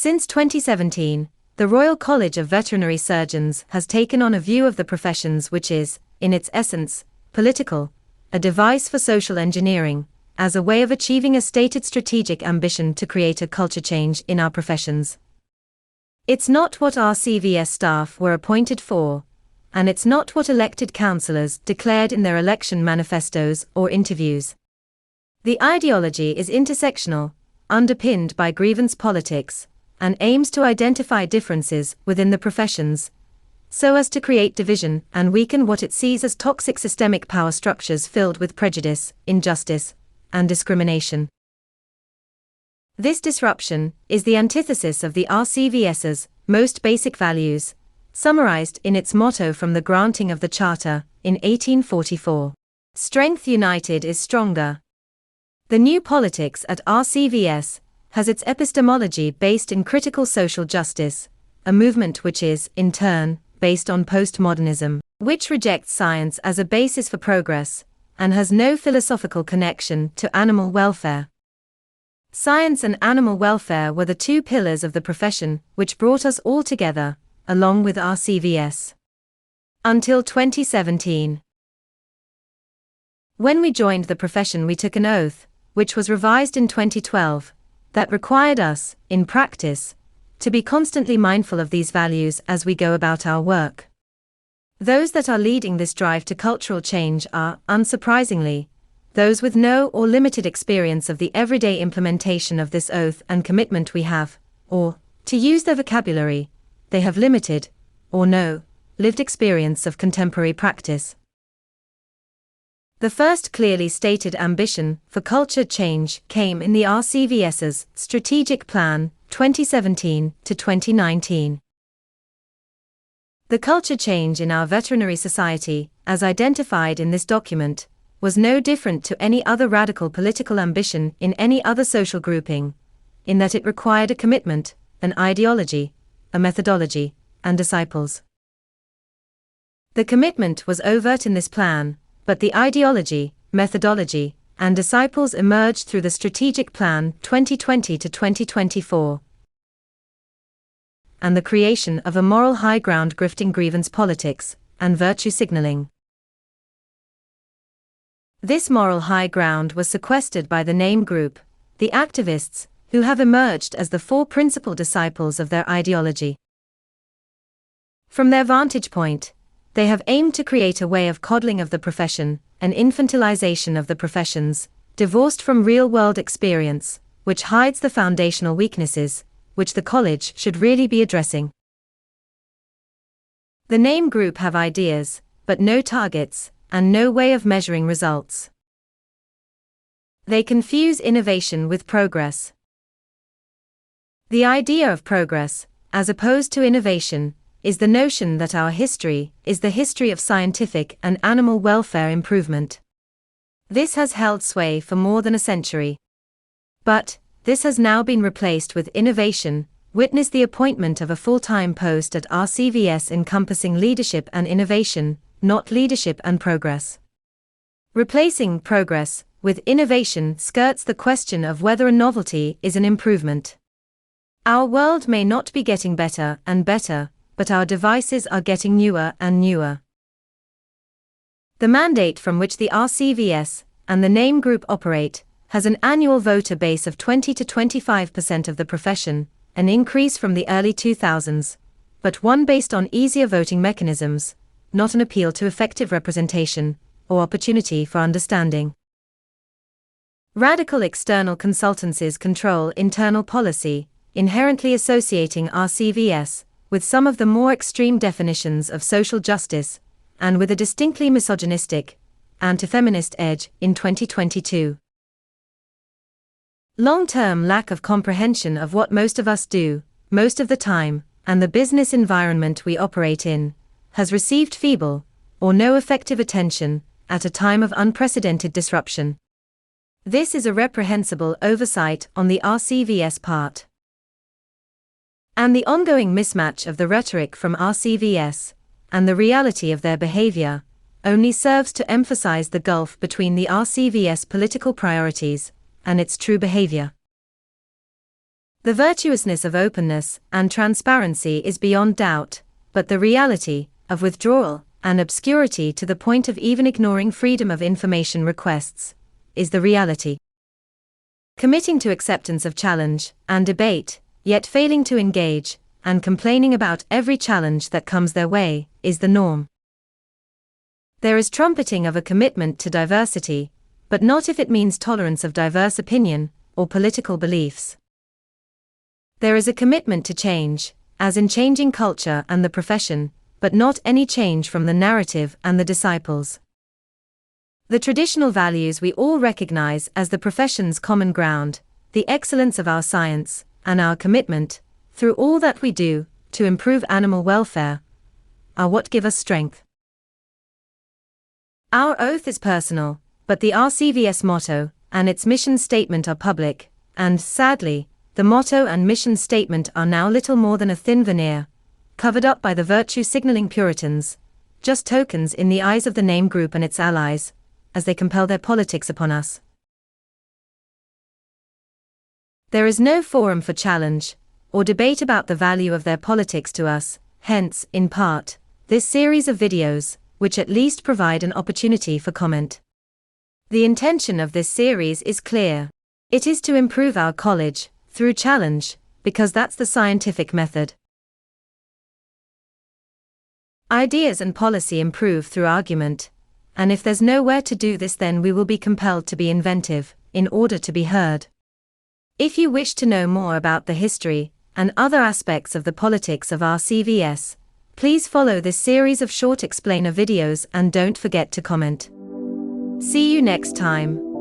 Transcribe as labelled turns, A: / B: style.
A: Since 2017, the Royal College of Veterinary Surgeons has taken on a view of the professions which is, in its essence, political, a device for social engineering, as a way of achieving a stated strategic ambition to create a culture change in our professions. It's not what RCVS staff were appointed for, and it's not what elected councillors declared in their election manifestos or interviews. The ideology is intersectional, underpinned by grievance politics, and aims to identify differences within the professions, so as to create division and weaken what it sees as toxic systemic power structures filled with prejudice, injustice, and discrimination. This disruption is the antithesis of the RCVS's most basic values, summarized in its motto from the granting of the Charter in 1844. Strength united is stronger. The new politics at RCVS has its epistemology based in critical social justice, a movement which is, in turn, based on postmodernism, which rejects science as a basis for progress, and has no philosophical connection to animal welfare. Science and animal welfare were the two pillars of the profession which brought us all together, along with RCVS. Until 2017. When we joined the profession, we took an oath, which was revised in 2012, that required us, in practice, to be constantly mindful of these values as we go about our work. Those that are leading this drive to cultural change are, unsurprisingly, those with no or limited experience of the everyday implementation of this oath and commitment we have, or, to use their vocabulary, they have limited, or no, lived experience of contemporary practice. The first clearly stated ambition for culture change came in the RCVS's Strategic Plan 2017 to 2019. The culture change in our veterinary society, as identified in this document, was no different to any other radical political ambition in any other social grouping, in that it required a commitment, an ideology, a methodology, and disciples. The commitment was overt in this plan, but the ideology, methodology, and disciples emerged through the Strategic Plan 2020 to 2024, and the creation of a moral high ground grifting grievance politics, and virtue signaling. This moral high ground was sequestered by the name group, the activists, who have emerged as the four principal disciples of their ideology. From their vantage point, they have aimed to create a way of coddling of the profession, an infantilization of the professions, divorced from real-world experience, which hides the foundational weaknesses, which the college should really be addressing. The name group have ideas, but no targets, and no way of measuring results. They confuse innovation with progress. The idea of progress, as opposed to innovation, is the notion that our history is the history of scientific and animal welfare improvement. This has held sway for more than a century. But this has now been replaced with innovation. Witness the appointment of a full-time post at RCVS encompassing leadership and innovation, not leadership and progress. Replacing progress with innovation skirts the question of whether a novelty is an improvement. Our world may not be getting better and better, but our devices are getting newer and newer. The mandate from which the RCVS and the name group operate has an annual voter base of 20 to 25% of the profession, an increase from the early 2000s, but one based on easier voting mechanisms, not an appeal to effective representation or opportunity for understanding. Radical external consultancies control internal policy, inherently associating RCVS with some of the more extreme definitions of social justice, and with a distinctly misogynistic, anti-feminist edge in 2022. Long-term lack of comprehension of what most of us do, most of the time, and the business environment we operate in, has received feeble, or no effective attention, at a time of unprecedented disruption. This is a reprehensible oversight on the RCVS part. And the ongoing mismatch of the rhetoric from RCVS, and the reality of their behavior, only serves to emphasize the gulf between the RCVS political priorities and its true behavior. The virtuousness of openness and transparency is beyond doubt, but the reality of withdrawal and obscurity to the point of even ignoring freedom of information requests is the reality. Committing to acceptance of challenge and debate, yet failing to engage, and complaining about every challenge that comes their way, is the norm. There is trumpeting of a commitment to diversity, but not if it means tolerance of diverse opinion or political beliefs. There is a commitment to change, as in changing culture and the profession, but not any change from the narrative and the disciples. The traditional values we all recognize as the profession's common ground, the excellence of our science, and our commitment, through all that we do, to improve animal welfare, are what give us strength. Our oath is personal, but the RCVS motto and its mission statement are public, and, sadly, the motto and mission statement are now little more than a thin veneer, covered up by the virtue-signaling Puritans, just tokens in the eyes of the name group and its allies, as they compel their politics upon us. There is no forum for challenge or debate about the value of their politics to us, hence, in part, this series of videos, which at least provide an opportunity for comment. The intention of this series is clear. It is to improve our college, through challenge, because that's the scientific method. Ideas and policy improve through argument, and if there's nowhere to do this, then we will be compelled to be inventive, in order to be heard. If you wish to know more about the history and other aspects of the politics of RCVS, please follow this series of short explainer videos and don't forget to comment. See you next time.